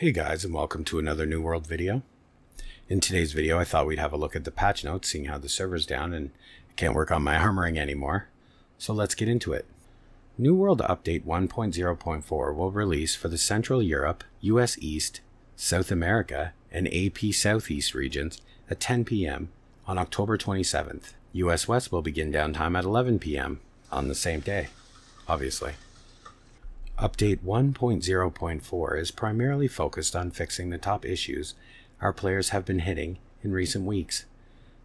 Hey guys, and welcome to another New World video. In today's video, I thought we'd have a look at the patch notes, seeing how the server's down and I can't work on my armoring anymore. So let's get into it. New World Update 1.0.4 will release for the Central Europe, US East, South America, and AP Southeast regions at 10 p.m. on October 27th. US West will begin downtime at 11 p.m. on the same day, obviously. Update 1.0.4 is primarily focused on fixing the top issues our players have been hitting in recent weeks,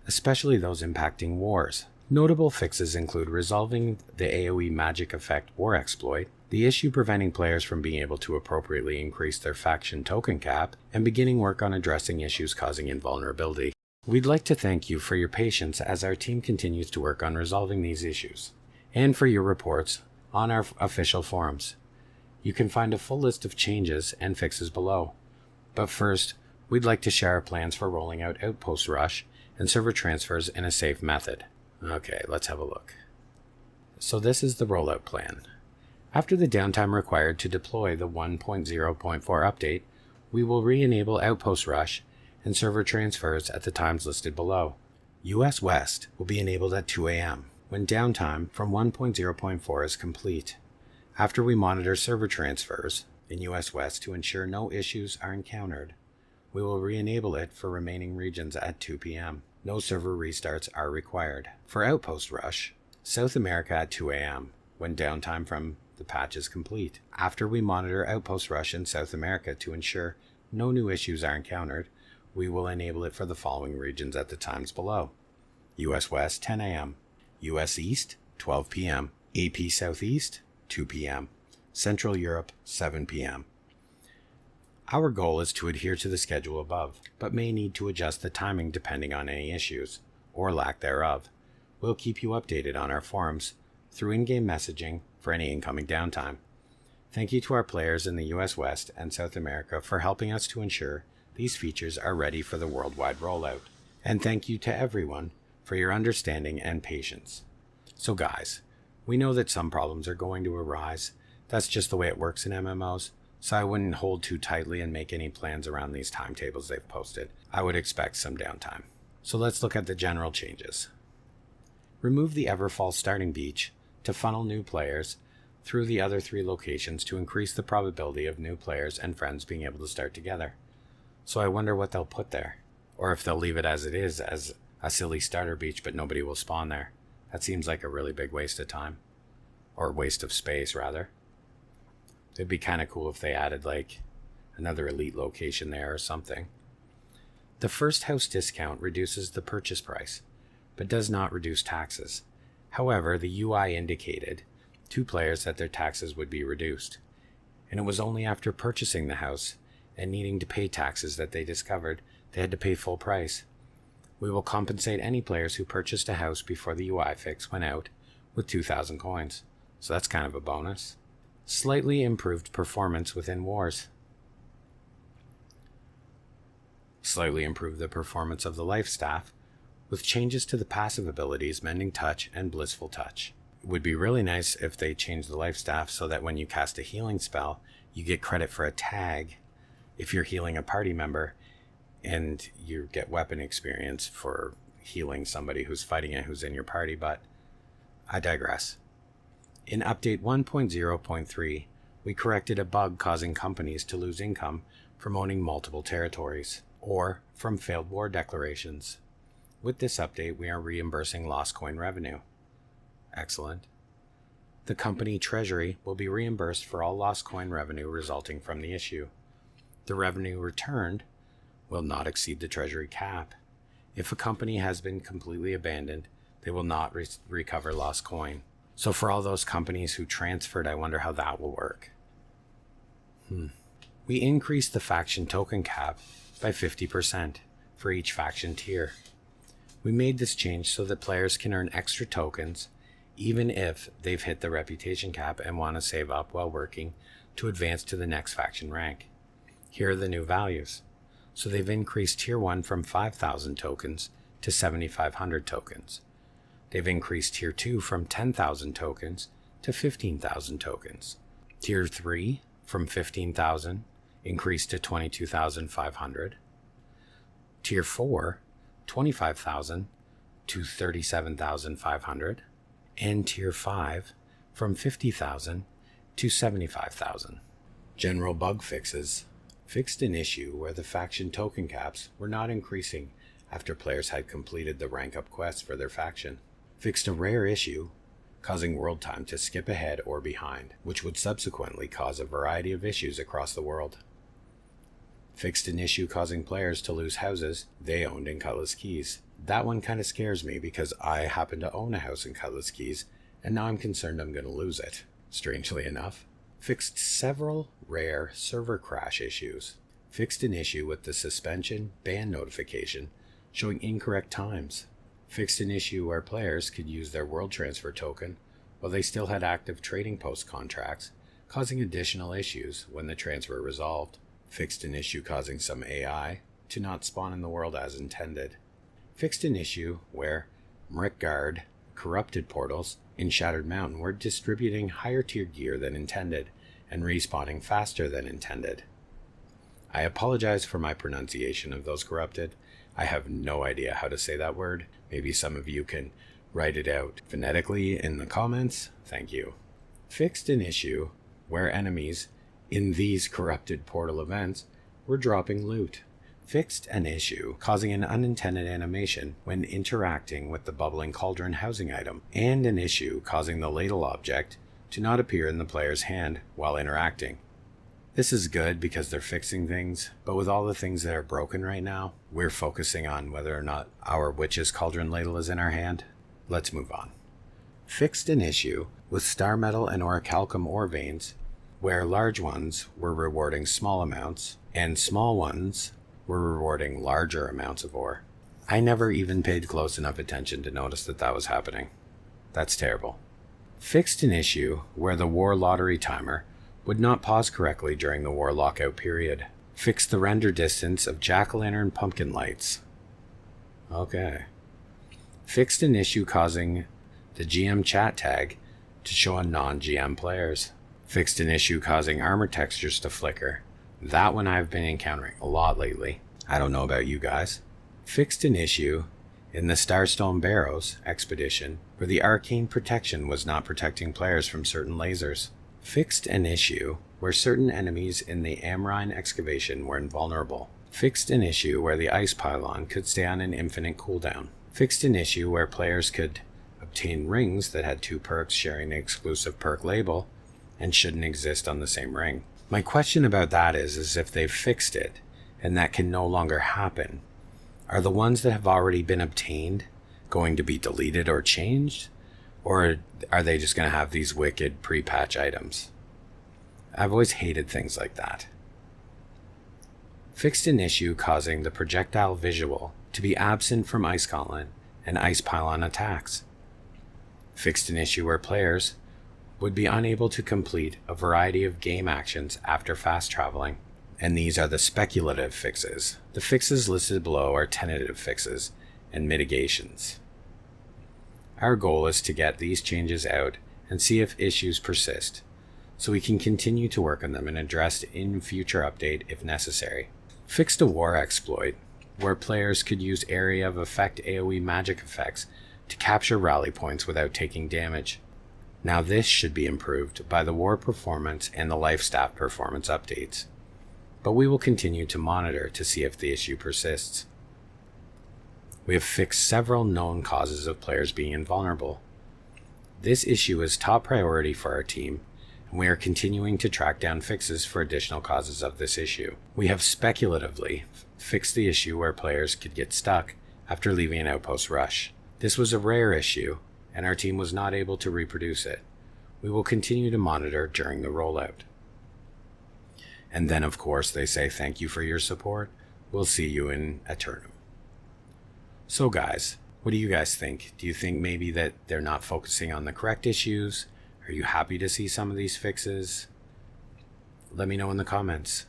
especially those impacting wars. Notable fixes include resolving the AoE magic effect war exploit, the issue preventing players from being able to appropriately increase their faction token cap, and beginning work on addressing issues causing invulnerability. We'd like to thank you for your patience as our team continues to work on resolving these issues, and for your reports on our official forums. You can find a full list of changes and fixes below. But first, we'd like to share our plans for rolling out Outpost rush and server transfers in a safe method. Okay, let's have a look. So this is the rollout plan. After the downtime required to deploy the 1.0.4 update, we will re-enable Outpost rush and server transfers at the times listed below. US West will be enabled at 2 a.m. when downtime from 1.0.4 is complete. After we monitor server transfers in US West to ensure no issues are encountered, we will re-enable it for remaining regions at 2 p.m. No server restarts are required. For Outpost rush, South America at 2 a.m. when downtime from the patch is complete. After we monitor Outpost rush in South America to ensure no new issues are encountered, we will enable it for the following regions at the times below. US West 10 a.m. US East 12 p.m. AP Southeast 2 p.m. Central Europe 7 p.m. Our goal is to adhere to the schedule above, but may need to adjust the timing depending on any issues, or lack thereof. We'll keep you updated on our forums through in-game messaging for any incoming downtime. Thank you to our players in the US West and South America for helping us to ensure these features are ready for the worldwide rollout. And thank you to everyone for your understanding and patience. So guys, we know that some problems are going to arise. That's just the way it works in MMOs, so I wouldn't hold too tightly and make any plans around these timetables they've posted. I would expect some downtime. So let's look at the general changes. Remove the Everfall starting beach to funnel new players through the other 3 locations to increase the probability of new players and friends being able to start together. So I wonder what they'll put there, or if they'll leave it as it is, as a silly starter beach, but nobody will spawn there. That seems like a really big waste of time. Or waste of space, rather. It'd be kind of cool if they added, like, another elite location there or something. The first house discount reduces the purchase price, but does not reduce taxes. However, the UI indicated to players that their taxes would be reduced. And it was only after purchasing the house and needing to pay taxes that they discovered they had to pay full price. We will compensate any players who purchased a house before the UI fix went out with 2,000 coins. So that's kind of a bonus. Slightly improved performance within wars. Slightly improved the performance of the life staff with changes to the passive abilities Mending Touch and Blissful Touch. It would be really nice if they changed the life staff so that when you cast a healing spell, you get credit for a tag if you're healing a party member, and you get weapon experience for healing somebody who's fighting it who's in your party, but I digress. In Update 1.0.3, we corrected a bug causing companies to lose income from owning multiple territories, or from failed war declarations. With this update, we are reimbursing lost coin revenue. Excellent. The company treasury will be reimbursed for all lost coin revenue resulting from the issue. The revenue returned will not exceed the treasury cap. If a company has been completely abandoned, they will not recover lost coin. So for all those companies who transferred, I wonder how that will work. We increased the faction token cap by 50% for each faction tier. We made this change so that players can earn extra tokens even if they've hit the reputation cap and want to save up while working to advance to the next faction rank. Here are the new values. So they've increased Tier 1 from 5,000 tokens to 7,500 tokens. They've increased Tier 2 from 10,000 tokens to 15,000 tokens. Tier 3 from 15,000 increased to 22,500. Tier 4, 25,000 to 37,500. And Tier 5, from 50,000 to 75,000. General bug fixes. Fixed an issue where the faction token caps were not increasing after players had completed the rank up quests for their faction. Fixed a rare issue, causing world time to skip ahead or behind, which would subsequently cause a variety of issues across the world. Fixed an issue causing players to lose houses they owned in Cutlass Keys. That one kind of scares me because I happen to own a house in Cutlass Keys, and now I'm concerned I'm going to lose it, strangely enough. Fixed several rare server crash issues. Fixed an issue with the suspension ban notification showing incorrect times. Fixed an issue where players could use their world transfer token while they still had active trading post contracts, causing additional issues when the transfer resolved. Fixed an issue causing some AI to not spawn in the world as intended. Fixed an issue where Mrickguard corrupted portals in Shattered Mountain were distributing higher tier gear than intended and respawning faster than intended. I apologize for my pronunciation of those corrupted. I have no idea how to say that word. Maybe some of you can write it out phonetically in the comments. Thank you. Fixed an issue where enemies in these corrupted portal events were dropping loot. Fixed an issue causing an unintended animation when interacting with the bubbling cauldron housing item, and an issue causing the ladle object to not appear in the player's hand while interacting. This is good because they're fixing things, but with all the things that are broken right now, we're focusing on whether or not our witch's cauldron ladle is in our hand. Let's move on. Fixed an issue with star metal and orichalcum ore veins, where large ones were rewarding small amounts, and small ones were rewarding larger amounts of ore. I never even paid close enough attention to notice that that was happening. That's terrible. Fixed an issue where the war lottery timer would not pause correctly during the war lockout period. Fixed the render distance of jack-o'-lantern pumpkin lights. Okay. Fixed an issue causing the GM chat tag to show on non-GM players. Fixed an issue causing armor textures to flicker. That one I've been encountering a lot lately. I don't know about you guys. Fixed an issue in the Starstone Barrows expedition where the arcane protection was not protecting players from certain lasers. Fixed an issue where certain enemies in the Amrine excavation were invulnerable. Fixed an issue where the ice pylon could stay on an infinite cooldown. Fixed an issue where players could obtain rings that had 2 perks sharing the exclusive perk label and shouldn't exist on the same ring. My question about that is if they've fixed it and that can no longer happen, are the ones that have already been obtained going to be deleted or changed? Or are they just going to have these wicked pre-patch items? I've always hated things like that. Fixed an issue causing the projectile visual to be absent from Ice Gauntlet and Ice Pylon attacks. Fixed an issue where players would be unable to complete a variety of game actions after fast traveling. And these are the speculative fixes. The fixes listed below are tentative fixes and mitigations. Our goal is to get these changes out and see if issues persist, so we can continue to work on them and address in future update if necessary. Fixed a war exploit, where players could use area of effect AoE magic effects to capture rally points without taking damage. Now this should be improved by the war performance and the life staff performance updates, but we will continue to monitor to see if the issue persists. We have fixed several known causes of players being invulnerable. This issue is top priority for our team, and we are continuing to track down fixes for additional causes of this issue. We have speculatively fixed the issue where players could get stuck after leaving an outpost rush. This was a rare issue, and our team was not able to reproduce it. We will continue to monitor during the rollout. And then, of course, they say thank you for your support. We'll see you in Eternum. So guys, what do you guys think? Do you think maybe that they're not focusing on the correct issues? Are you happy to see some of these fixes? Let me know in the comments.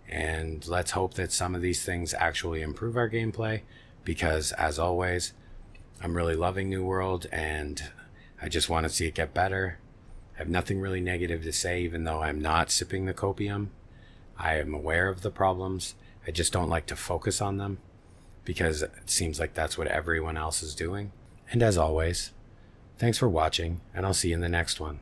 And let's hope that some of these things actually improve our gameplay, because as always, I'm really loving New World and I just want to see it get better. I have nothing really negative to say, even though I'm not sipping the copium. I am aware of the problems. I just don't like to focus on them because it seems like that's what everyone else is doing. And as always, thanks for watching, and I'll see you in the next one.